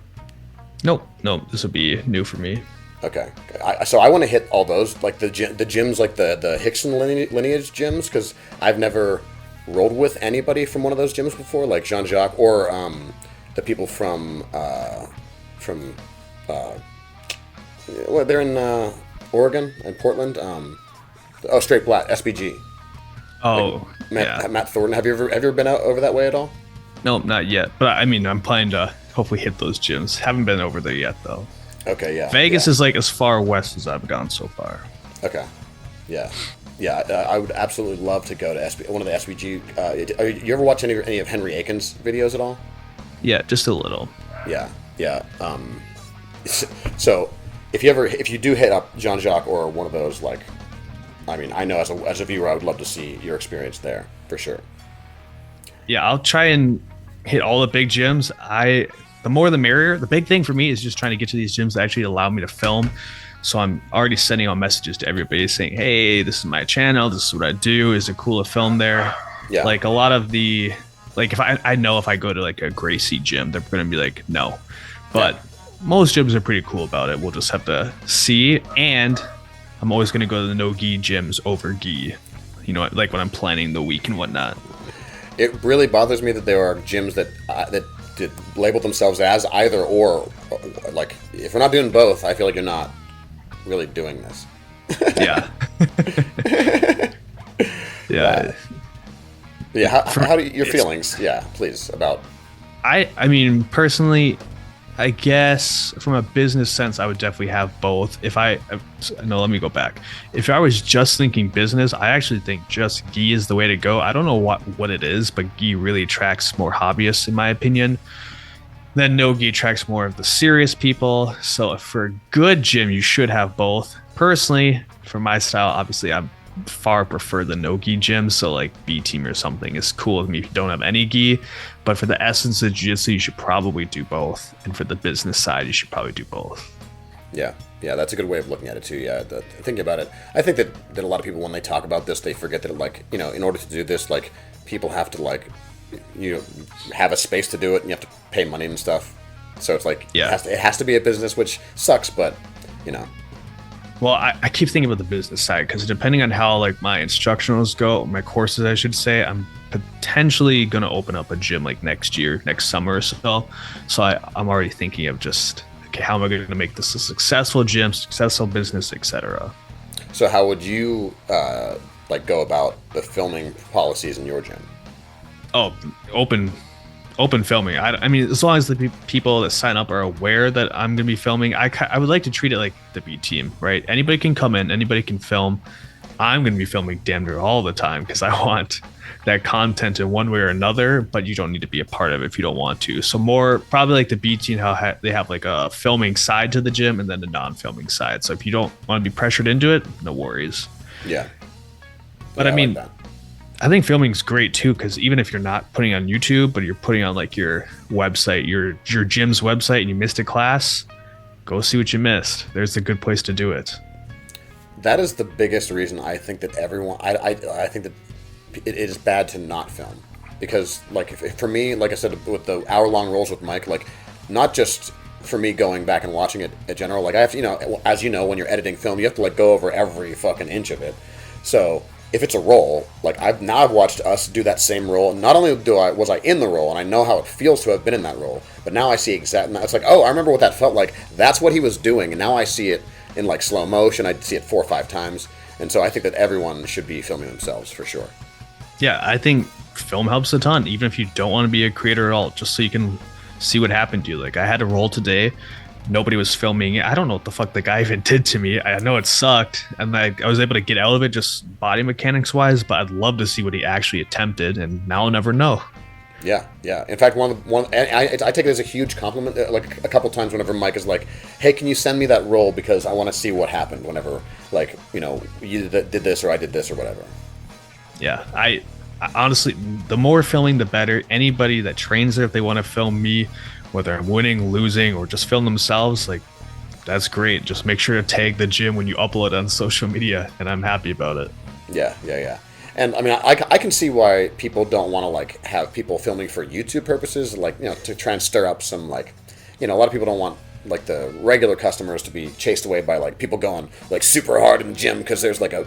Nope. This would be new for me.
Okay. So I want to hit all those, like the gyms, like the Hickson lineage gyms, because I've never rolled with anybody from one of those gyms before, like Jean-Jacques or the people from well, they're in Oregon and Portland. Straight Black SBG.
Oh,
like Matt Thornton. Have you ever been out over that way at all?
No, not yet. But I mean, I'm planning to hopefully hit those gyms. Haven't been over there yet though.
Okay, yeah.
Vegas is like as far west as I've gone so far.
Okay, yeah. I would absolutely love to go to one of the SBG. You ever watch any of Henry Aiken's videos at all?
Yeah, just a little.
Yeah. So if you do hit up Jean-Jacques or one of those, like, I mean, I know as a viewer, I would love to see your experience there for sure.
Yeah, I'll try and hit all the big gyms. The more the merrier. The big thing for me is just trying to get to these gyms that actually allow me to film. So I'm already sending out messages to everybody saying, hey, this is my channel. This is what I do. Is it cool to film there?
Yeah.
Like a lot of the, like if I know if I go to like a Gracie gym, they're going to be like, no. But most gyms are pretty cool about it. We'll just have to see. And I'm always going to go to the no gi gyms over gi, like when I'm planning the week and whatnot.
It really bothers me that there are gyms that label themselves as either or. Like, if we're not doing both, I feel like you're not really doing this.
Yeah.
Yeah. How do your feelings? Yeah, please, about.
I mean, personally, I guess from a business sense, I would definitely have both. Let me go back. If I was just thinking business, I actually think just gi is the way to go. I don't know what it is, but gi really attracts more hobbyists, in my opinion. Then no gi attracts more of the serious people. So for a good gym, you should have both. Personally, for my style, obviously, I far prefer the no gi gym. So like B team or something is cool with me if you don't have any gi. But for the essence of jiu-jitsu, you should probably do both. And for the business side, you should probably do both.
Yeah, that's a good way of looking at it too. Yeah, thinking about it, I think that a lot of people, when they talk about this, they forget that like, in order to do this, like, people have to like, have a space to do it, and you have to pay money and stuff. So it's like, it has to be a business, which sucks, but
Well, I keep thinking about the business side because depending on how like my instructionals go, my courses, I should say, I'm potentially going to open up a gym like next summer or so. So I'm already thinking of just, okay, how am I going to make this a successful gym, successful business, etc.
So how would you go about the filming policies in your gym?
Oh, open filming. I mean, as long as the people that sign up are aware that I'm going to be filming, I would like to treat it like the B team, right? Anybody can come in, anybody can film. I'm going to be filming damn near all the time because I want that content in one way or another, but you don't need to be a part of it if you don't want to. So more probably like the B team, how they have like a filming side to the gym and then a non-filming side. So if you don't want to be pressured into it, no worries.
Yeah.
But I mean, like, I think filming is great too, because even if you're not putting on YouTube, but you're putting on like your website, your gym's website, and you missed a class, go see what you missed. There's a good place to do it.
That is the biggest reason I think that everyone. I think that it is bad to not film, because like if for me, like I said, with the hour-long rolls with Mike, like not just for me going back and watching it in general, like I have to, as you know, when you're editing film, you have to like go over every fucking inch of it. So if it's a role, like I've watched us do that same role. Not only was I in the role, and I know how it feels to have been in that role, but now I see exactly. It's like, oh, I remember what that felt like. That's what he was doing, and now I see it in like slow motion. I see it 4 or 5 times, and so I think that everyone should be filming themselves for sure.
Yeah, I think film helps a ton, even if you don't want to be a creator at all, just so you can see what happened to you. Like I had a role today. Nobody was filming it. I don't know what the fuck the guy even did to me. I know it sucked, and I was able to get out of it just body mechanics wise, but I'd love to see what he actually attempted, and now I'll never know.
Yeah, yeah. In fact, I take it as a huge compliment. Like a couple times, whenever Mike is like, "Hey, can you send me that roll because I want to see what happened?" Whenever, like, you did this or I did this or whatever.
Yeah, I honestly, the more filming, the better. Anybody that trains there, if they want to film me, whether I'm winning, losing, or just film themselves, like, that's great. Just make sure to tag the gym when you upload on social media, and I'm happy about it.
Yeah, yeah, yeah. And I mean, I can see why people don't want to like have people filming for YouTube purposes, like to try and stir up some like, a lot of people don't want like the regular customers to be chased away by like people going like super hard in the gym because there's like a,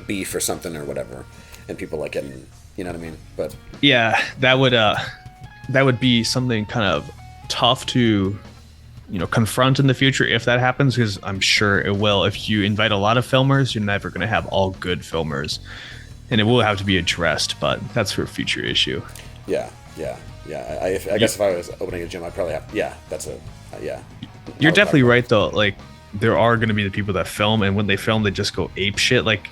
beef or something or whatever, and people like getting, you know what I mean? But
yeah, that would be something kind of tough to confront in the future if that happens, because I'm sure it will. If you invite a lot of filmers, you're never going to have all good filmers, and it will have to be addressed, but that's for a future issue.
Yeah. I guess if I was opening a gym, I'd probably have, yeah.
You're definitely right, though. Like, there are going to be the people that film, and when they film, they just go ape shit. Like,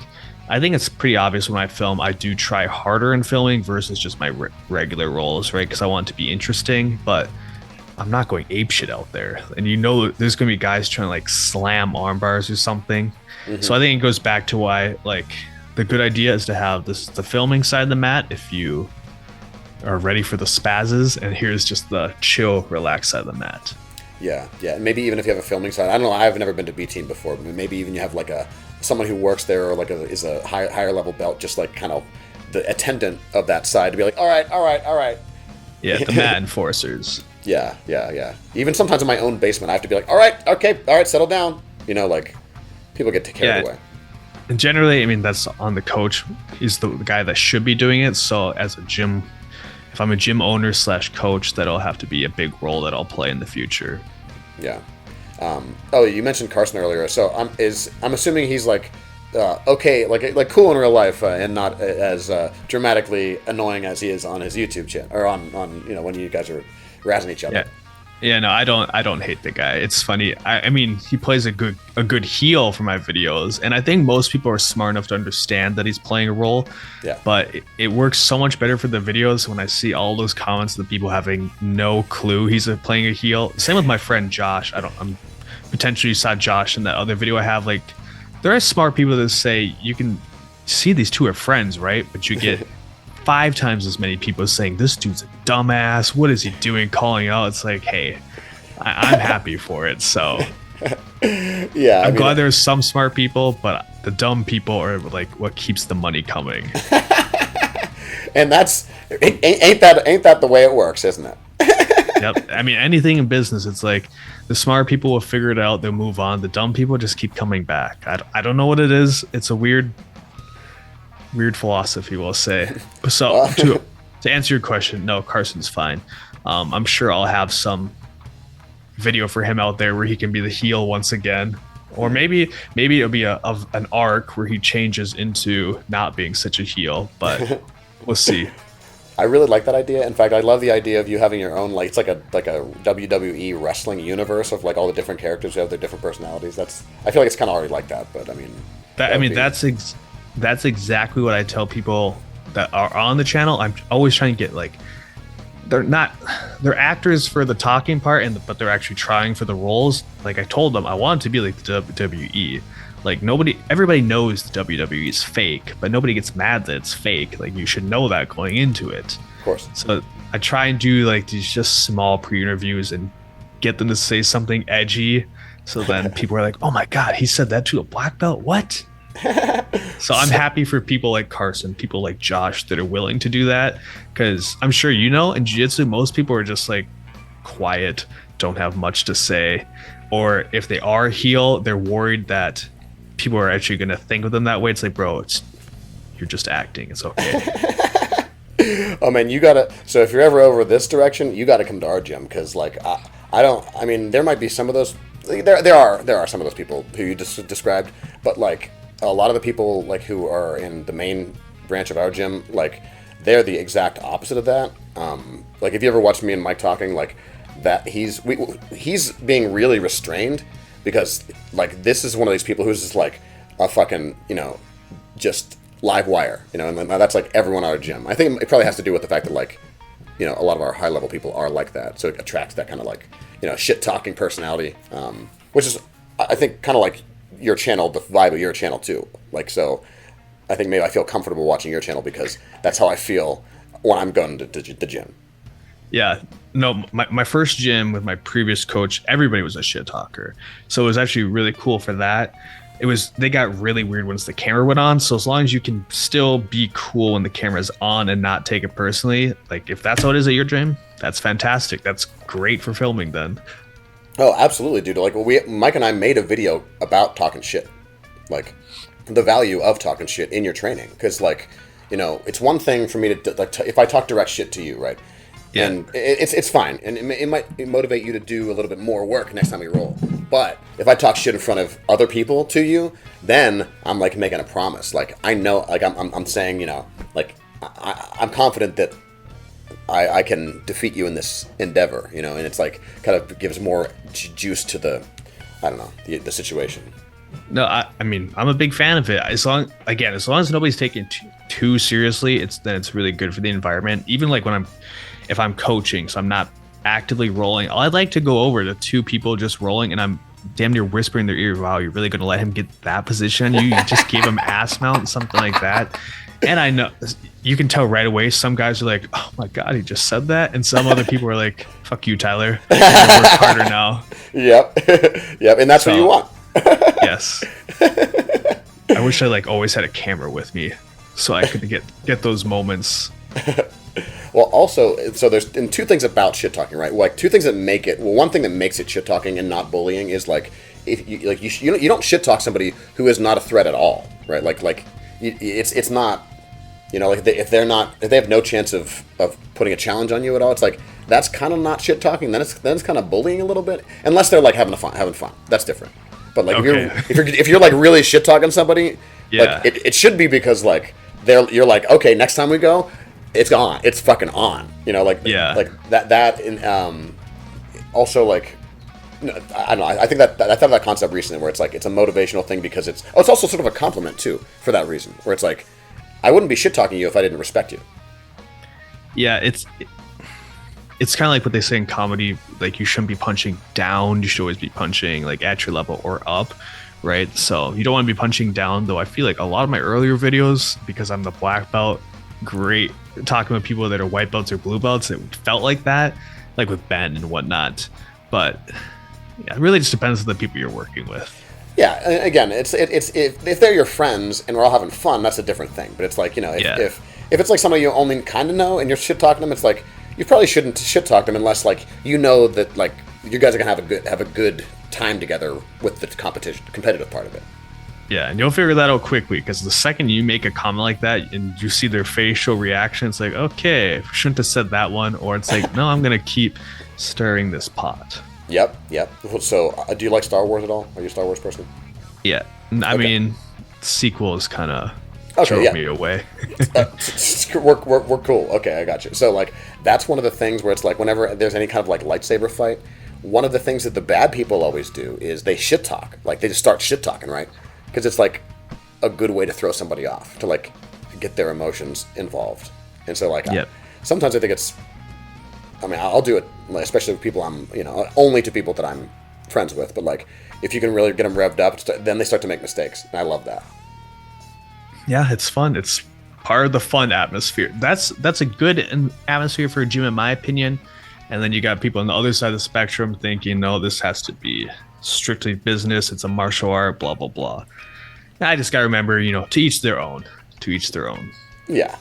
I think it's pretty obvious when I film, I do try harder in filming versus just my regular roles, right? Because I want it to be interesting, but I'm not going ape shit out there. And there's going to be guys trying to like slam arm bars or something. Mm-hmm. So I think it goes back to why like the good idea is to have the filming side of the mat if you are ready for the spazzes, and here's just the chill, relaxed side of the mat.
Yeah. And maybe even if you have a filming side, I don't know, I've never been to B Team before, but maybe even you have like someone who works there or like is a higher level belt, just like kind of the attendant of that side to be like, all right.
Yeah, the mat enforcers.
Yeah. Even sometimes in my own basement, I have to be like, all right, settle down. Like people get carried away.
And generally, I mean, that's on the coach. He's the guy that should be doing it. So as a gym, if I'm a gym owner / coach, that'll have to be a big role that I'll play in the future.
Yeah. You mentioned Carson earlier. So I'm assuming he's like, okay, like cool in real life and not as dramatically annoying as he is on his YouTube channel or on when you guys are razzing each other.
Yeah, no, I don't hate the guy. It's funny. I mean, he plays a good heel for my videos, and I think most people are smart enough to understand that he's playing a role.
Yeah.
But it works so much better for the videos when I see all those comments of the people having no clue he's playing a heel. Same with my friend Josh. I'm potentially saw Josh in that other video I have. Like, there are smart people that say you can see these two are friends, right? But you get 5 times as many people saying this dude's a dumbass. What is he doing? Calling out. It's like, hey, I'm happy for it. So
yeah,
I'm glad there's some smart people, but the dumb people are like what keeps the money coming.
And ain't that the way it works, isn't it?
Yep. I mean, anything in business, it's like the smart people will figure it out. They'll move on. The dumb people just keep coming back. I don't know what it is. It's a weird philosophy, we'll say. So to answer your question, no, Carson's fine. I'm sure I'll have some video for him out there where he can be the heel once again, or maybe it'll be an arc where he changes into not being such a heel, but we'll see.
I really like that idea. In fact, I love the idea of you having your own, like, it's like a WWE wrestling universe of like all the different characters who have their different personalities. I feel like it's kind of already like that, but I mean,
that's exactly what I tell people that are on the channel. I'm always trying to get like, they're actors for the talking part, but they're actually trying for the roles. Like I told them, I want it to be like the WWE. Like everybody knows the WWE is fake, but nobody gets mad that it's fake. Like you should know that going into it.
Of course.
So I try and do like these just small pre-interviews and get them to say something edgy. So then people are like, oh my God, he said that to a black belt? What? So I'm happy for people like Carson, people like Josh that are willing to do that, because I'm sure in jiu-jitsu most people are just like quiet, don't have much to say, or if they are heel, they're worried that people are actually going to think of them that way. It's like, bro, you're just acting. It's okay.
Oh man, so if you're ever over this direction, you got to come to our gym, because like I mean there might be some of those, there are some of those people who you just described, but like a lot of the people like who are in the main branch of our gym, like they're the exact opposite of that. Like if you ever watch me and Mike talking, like that he's being really restrained, because like this is one of these people who's just like a fucking just live wire, and that's like everyone at our gym. I think it probably has to do with the fact that like a lot of our high level people are like that. So it attracts that kind of like, shit talking personality, which is, I think, kind of like your channel, the vibe of your channel too. Like, so I think maybe I feel comfortable watching your channel because that's how I feel when I'm going to the gym.
Yeah, no, my first gym with my previous coach, everybody was a shit talker. So it was actually really cool for that. They got really weird once the camera went on. So as long as you can still be cool when the camera's on and not take it personally, like if that's how it is at your gym, that's fantastic. That's great for filming then.
Oh, absolutely, dude. Like, Mike and I made a video about talking shit, like the value of talking shit in your training. Because, like, it's one thing for me to like if I talk direct shit to you, right? Yeah. And it's fine, and it might motivate you to do a little bit more work next time we roll. But if I talk shit in front of other people to you, then I'm like making a promise. Like I know, like I'm saying, like I'm confident that I can defeat you in this endeavor, and it's like kind of gives more juice to the, I don't know, the situation.
No, I mean, I'm a big fan of it. As long as nobody's taking it too seriously, it's really good for the environment. Even like if I'm coaching, so I'm not actively rolling, I'd like to go over to two people just rolling and I'm damn near whispering in their ear, wow, you're really going to let him get that position? You just gave him ass mount, something like that. And I know you can tell right away, some guys are like, oh my God, he just said that. And some other people are like, fuck you, Tyler. I'm gonna work harder now.
Yep. Yep. And that's what you want.
Yes. I wish I like always had a camera with me so I could get those moments.
Well, also, so there's two things about shit talking, right? Like two things that make it. Well, one thing that makes it shit talking and not bullying is like if you don't shit talk somebody who is not a threat at all, right? Like it's not, like if they have no chance of putting a challenge on you at all, it's like that's kind of not shit talking. Then it's kind of bullying a little bit, unless they're like having fun. That's different. But like
okay.
if you're like really shit talking somebody,
yeah,
like it should be because like you're like, okay, next time we go, it's on. It's fucking on. Like
yeah,
like that. And also like, I don't know. I think that I thought of that concept recently where it's like it's a motivational thing because it's also sort of a compliment too for that reason. Where it's like, I wouldn't be shit talking you if I didn't respect you.
Yeah, it's kind of like what they say in comedy. Like you shouldn't be punching down. You should always be punching like at your level or up. Right. So you don't want to be punching down, though. I feel like a lot of my earlier videos, because I'm the black belt, great talking with people that are white belts or blue belts, it felt like that, like with Ben and whatnot. But yeah, it really just depends on the people you're working with.
Yeah, again, it's if they're your friends and we're all having fun, that's a different thing. But it's like, if it's like somebody you only kind of know and you're shit talking them, it's like you probably shouldn't shit talk them unless like that like you guys are gonna have a good time together with the competitive part of it.
Yeah, and you'll figure that out quickly because the second you make a comment like that and you see their facial reaction, it's like, okay, shouldn't have said that one, or it's like, no, I'm gonna keep stirring this pot.
Yep. So, do you like Star Wars at all? Are you a Star Wars person?
Yeah, I mean, sequels kind of drove me away.
We're cool. Okay, I got you. So, like, that's one of the things where it's like whenever there's any kind of like lightsaber fight, one of the things that the bad people always do is they shit talk. Like, they just start shit talking, right? Because it's like a good way to throw somebody off, to like get their emotions involved. And so, like, sometimes I think it's. I mean, I'll do it, especially with people I'm, only to people that I'm friends with. But like, if you can really get them revved up, then they start to make mistakes, and I love that.
Yeah, it's fun. It's part of the fun atmosphere. That's a good atmosphere for a gym, in my opinion. And then you got people on the other side of the spectrum thinking, no, this has to be strictly business. It's a martial art, blah, blah, blah. And I just got to remember, to each their own. To each their own.
Yeah.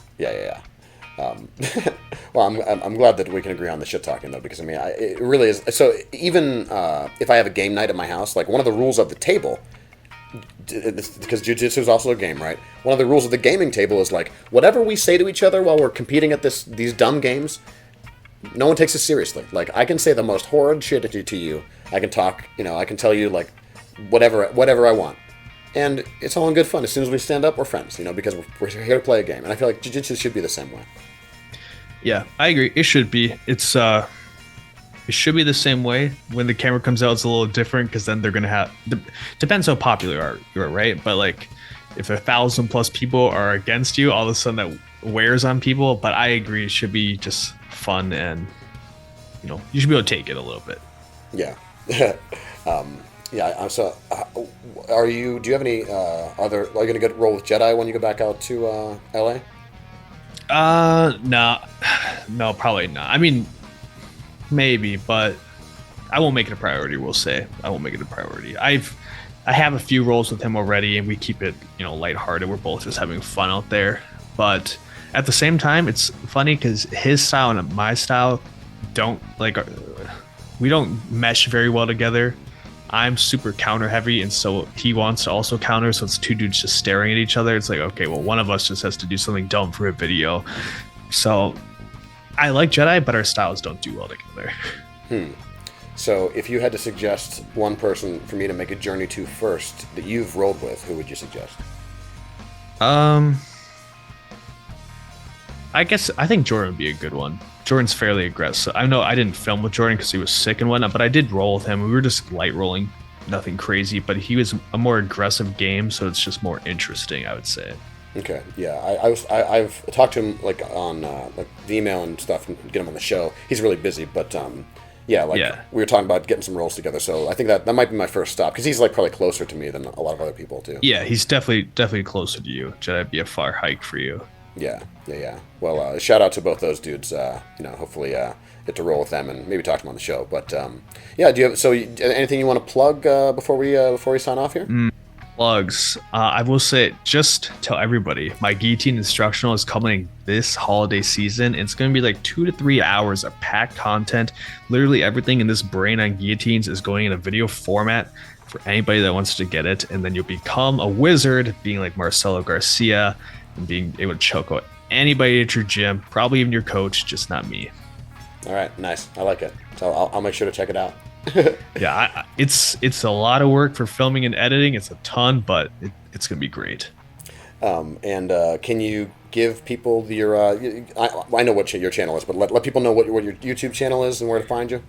Well, I'm glad that we can agree on the shit talking though, because I mean, it really is. So even if I have a game night at my house, like one of the rules of the table, because Jiu-Jitsu is also a game, right? One of the rules of the gaming table is like whatever we say to each other while we're competing at these dumb games, no one takes it seriously. Like I can say the most horrid shit to you. I can talk, I can tell you like whatever I want. And it's all in good fun. As soon as we stand up, we're friends, because we're here to play a game. And I feel like Jiu-Jitsu should be the same way.
Yeah, I agree. It should be. It should be the same way. When the camera comes out, it's a little different because then they're gonna have. Depends how popular you are, right? But like, if 1,000+ people are against you, all of a sudden that wears on people. But I agree, it should be just fun, and you should be able to take it a little bit.
Yeah. Yeah. So, do you have any are you gonna get roll with Jedi when you go back out to LA?
No, probably not. I mean, maybe, but I won't make it a priority. We'll say I won't make it a priority. I have a few rolls with him already, and we keep it lighthearted. We're both just having fun out there, but at the same time, it's funny because his style and my style we don't mesh very well together. I'm super counter heavy, and so he wants to also counter, so it's two dudes just staring at each other. It's like, okay, well, one of us just has to do something dumb for a video. So I like Jedi, but our styles don't do well together.
So if you had to suggest one person for me to make a journey to first that you've rolled with, who would you suggest?
I think Jordan would be a good one. Jordan's fairly aggressive. I know I didn't film with Jordan because he was sick and whatnot, but I did roll with him. We were just light rolling, nothing crazy, but he was a more aggressive game, so it's just more interesting, I would say.
Okay, yeah, I've talked to him on the email and stuff, and get him on the show. He's really busy, but we were talking about getting some rolls together, so I think that might be my first stop, because he's probably closer to me than a lot of other people too.
Yeah, he's definitely closer to you. Jedi'd be a far hike for you.
Yeah. Well, shout out to both those dudes. Hopefully get to roll with them and maybe talk to them on the show. But do you have anything you want to plug before we sign off here?
Plugs. I will say, just tell everybody, my guillotine instructional is coming this holiday season. It's going to be like 2 to 3 hours of packed content. Literally everything in this brain on guillotines is going in a video format for anybody that wants to get it, and then you'll become a wizard, being like Marcelo Garcia, and being able to choke out anybody at your gym, probably even your coach, just not me.
All right, nice. I like it. So I'll make sure to check it out.
Yeah, it's a lot of work for filming and editing. It's a ton, but it's gonna be great.
And can you give people your? I know what your channel is, but let people know what your YouTube channel is and where to find you.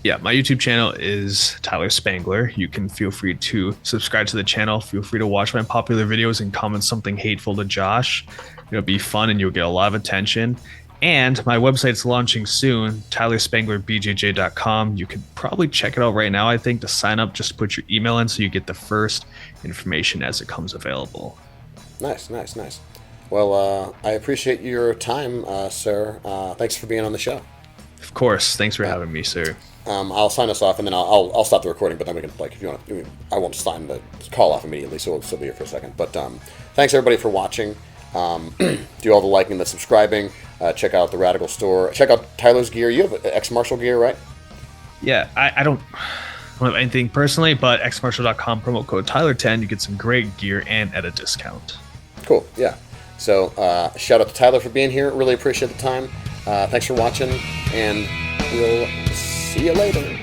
Yeah, my YouTube channel is TylerSpangler. You can feel free to subscribe to the channel. Feel free to watch my popular videos and comment something hateful to Josh. It'll be fun and you'll get a lot of attention. And my website's launching soon, TylerSpanglerBJJ.com. You can probably check it out right now, I think, to sign up. Just put your email in so you get the first information as it comes available.
Nice. Well, I appreciate your time, sir. Thanks for being on the show.
Of course. Thanks for having me, sir.
I'll sign us off, and then I'll stop the recording. But then we can, if you want, I won't sign the call off immediately, so we'll still be here for a second. But thanks everybody for watching. Do all the liking, the subscribing. Check out the Radical store. Check out Tyler's gear. You have ex-martial gear, right?
Yeah, I don't have anything personally, but xmartial.com, promo code Tyler10, you get some great gear and at a discount.
Cool. Yeah. So shout out to Tyler for being here. Really appreciate the time. Thanks for watching, and we'll see you later.